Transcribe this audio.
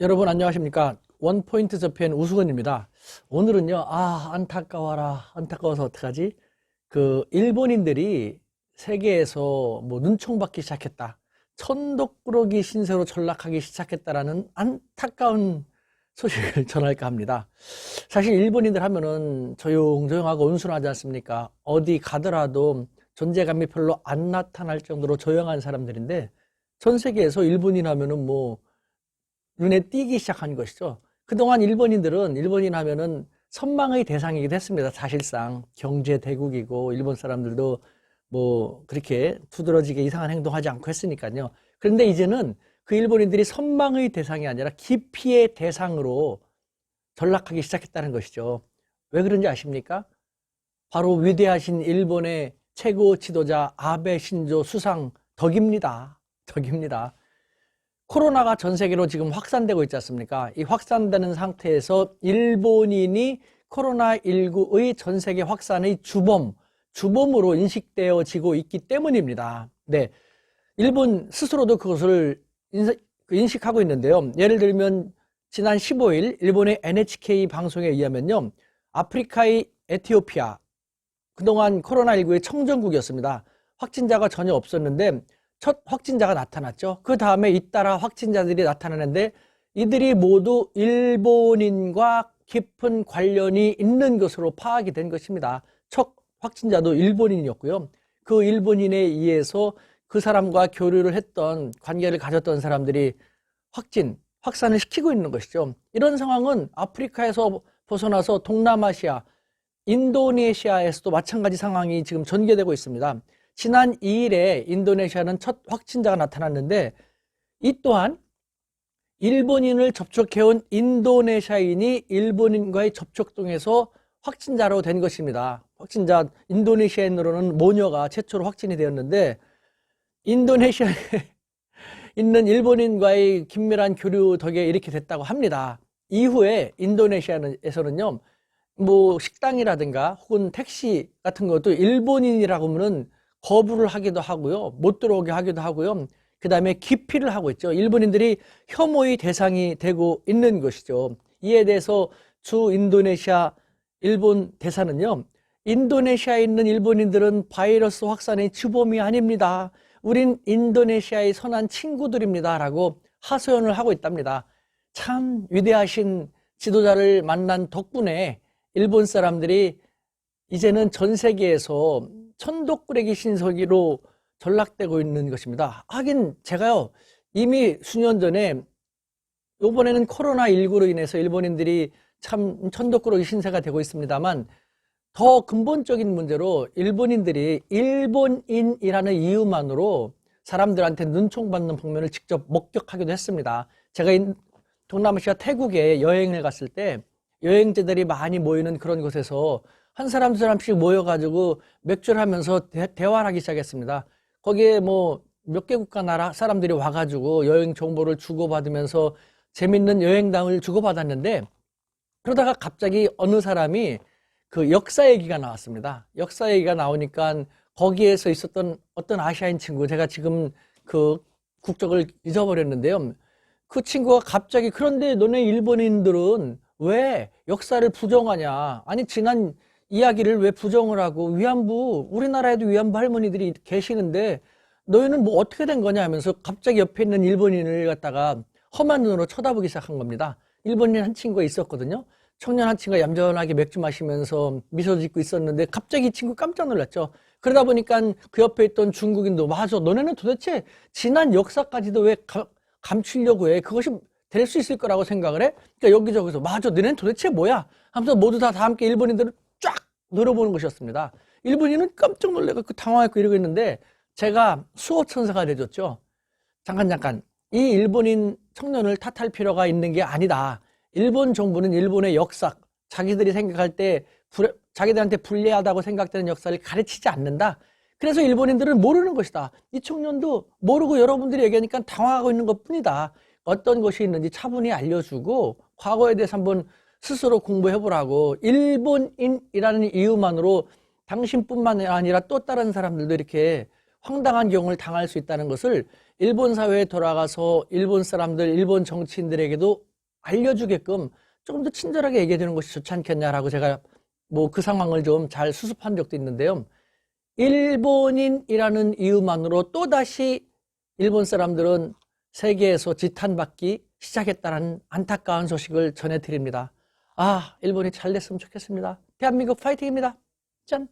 여러분 안녕하십니까? 원포인트 저편 우수건입니다. 오늘은요, 안타까워라. 안타까워서 어떡하지? 일본인들이 세계에서 뭐 눈총받기 시작했다. 천독꾸러기 신세로 전락하기 시작했다라는 안타까운 소식을 전할까 합니다. 사실 일본인들 하면은 조용조용하고 온순하지 않습니까? 어디 가더라도 존재감이 별로 안 나타날 정도로 조용한 사람들인데 전 세계에서 일본인 하면은 뭐 눈에 띄기 시작한 것이죠. 그동안 일본인 하면은 선망의 대상이기도 했습니다. 사실상 경제 대국이고 일본 사람들도 뭐 그렇게 두드러지게 이상한 행동하지 않고 했으니까요. 그런데 이제는 그 일본인들이 선망의 대상이 아니라 기피의 대상으로 전락하기 시작했다는 것이죠. 왜 그런지 아십니까? 바로 위대하신 일본의 최고 지도자 아베 신조 수상 덕입니다. 덕입니다. 코로나가 전 세계로 지금 확산되고 있지 않습니까? 이 확산되는 상태에서 일본인이 코로나19의 전 세계 확산의 주범으로 인식되어지고 있기 때문입니다. 네. 일본 스스로도 그것을 인식하고 있는데요. 예를 들면 지난 15일 일본의 NHK 방송에 의하면요. 아프리카의 에티오피아, 그동안 코로나19의 청정국이었습니다. 확진자가 전혀 없었는데 첫 확진자가 나타났죠. 그 다음에 잇따라 확진자들이 나타나는데 이들이 모두 일본인과 깊은 관련이 있는 것으로 파악이 된 것입니다. 첫 확진자도 일본인이었고요. 그 일본인에 의해서 그 사람과 교류를 했던, 관계를 가졌던 사람들이 확산을 시키고 있는 것이죠. 이런 상황은 아프리카에서 벗어나서 동남아시아, 인도네시아에서도 마찬가지 상황이 지금 전개되고 있습니다. 지난 2일에 인도네시아는 첫 확진자가 나타났는데 이 또한 일본인을 접촉해온 인도네시아인이 일본인과의 접촉 통해서 확진자로 된 것입니다. 확진자 인도네시아인으로는 모녀가 최초로 확진이 되었는데 인도네시아에 있는 일본인과의 긴밀한 교류 덕에 이렇게 됐다고 합니다. 이후에 인도네시아에서는요, 뭐 식당이라든가 혹은 택시 같은 것도 일본인이라고 하면은 거부를 하기도 하고요. 못 들어오게 하기도 하고요. 그 다음에 기피를 하고 있죠. 일본인들이 혐오의 대상이 되고 있는 것이죠. 이에 대해서 주 인도네시아 일본 대사는요. 인도네시아에 있는 일본인들은 바이러스 확산의 주범이 아닙니다. 우린 인도네시아의 선한 친구들입니다. 라고 하소연을 하고 있답니다. 참 위대하신 지도자를 만난 덕분에 일본 사람들이 이제는 전 세계에서 천독꾸러기 신서기로 전락되고 있는 것입니다. 하긴 제가요, 이미 수년 전에 이번에는 코로나19로 인해서 일본인들이 참 천독꾸러기 신세가 되고 있습니다만 더 근본적인 문제로 일본인들이 일본인이라는 이유만으로 사람들한테 눈총받는 방면을 직접 목격하기도 했습니다. 제가 동남아시아 태국에 여행을 갔을 때 여행자들이 많이 모이는 그런 곳에서 한 사람 두 사람씩 모여가지고 맥주를 하면서 대화를 하기 시작했습니다. 거기에 뭐 몇 개 국가 나라 사람들이 와가지고 여행 정보를 주고받으면서 재밌는 여행담을 주고받았는데 그러다가 갑자기 어느 사람이 그 역사 얘기가 나왔습니다. 역사 얘기가 나오니까 거기에서 있었던 어떤 아시아인 친구, 제가 지금 그 국적을 잊어버렸는데요. 그 친구가 갑자기 그런데 너네 일본인들은 왜 역사를 부정하냐? 아니 지난 이야기를 왜 부정을 하고 위안부, 우리나라에도 위안부 할머니들이 계시는데 너희는 뭐 어떻게 된 거냐 하면서 갑자기 옆에 있는 일본인을 갖다가 험한 눈으로 쳐다보기 시작한 겁니다. 일본인 한 친구가 있었거든요. 청년 한 친구가 얌전하게 맥주 마시면서 미소 짓고 있었는데 갑자기 이 친구 깜짝 놀랐죠. 그러다 보니까 그 옆에 있던 중국인도 맞아, 너네는 도대체 지난 역사까지도 왜 감추려고 해? 그것이 될 수 있을 거라고 생각을 해? 그러니까 여기저기서 맞아, 너네는 도대체 뭐야? 하면서 모두 다 함께 일본인들을 쫙 늘어보는 것이었습니다. 일본인은 깜짝 놀래갖고 당황했고 이러고 있는데 제가 수호천사가 돼줬죠. 잠깐. 이 일본인 청년을 탓할 필요가 있는 게 아니다. 일본 정부는 일본의 역사, 자기들이 생각할 때 자기들한테 불리하다고 생각되는 역사를 가르치지 않는다. 그래서 일본인들은 모르는 것이다. 이 청년도 모르고 여러분들이 얘기하니까 당황하고 있는 것 뿐이다. 어떤 것이 있는지 차분히 알려주고 과거에 대해서 한번 스스로 공부해보라고. 일본인이라는 이유만으로 당신뿐만 아니라 또 다른 사람들도 이렇게 황당한 경우를 당할 수 있다는 것을 일본 사회에 돌아가서 일본 사람들, 일본 정치인들에게도 알려주게끔 조금 더 친절하게 얘기해 주는 것이 좋지 않겠냐라고 제가 뭐 그 상황을 좀 잘 수습한 적도 있는데요. 일본인이라는 이유만으로 또다시 일본 사람들은 세계에서 지탄받기 시작했다는 안타까운 소식을 전해드립니다. 아, 일본이 잘 됐으면 좋겠습니다. 대한민국 파이팅입니다. 짠!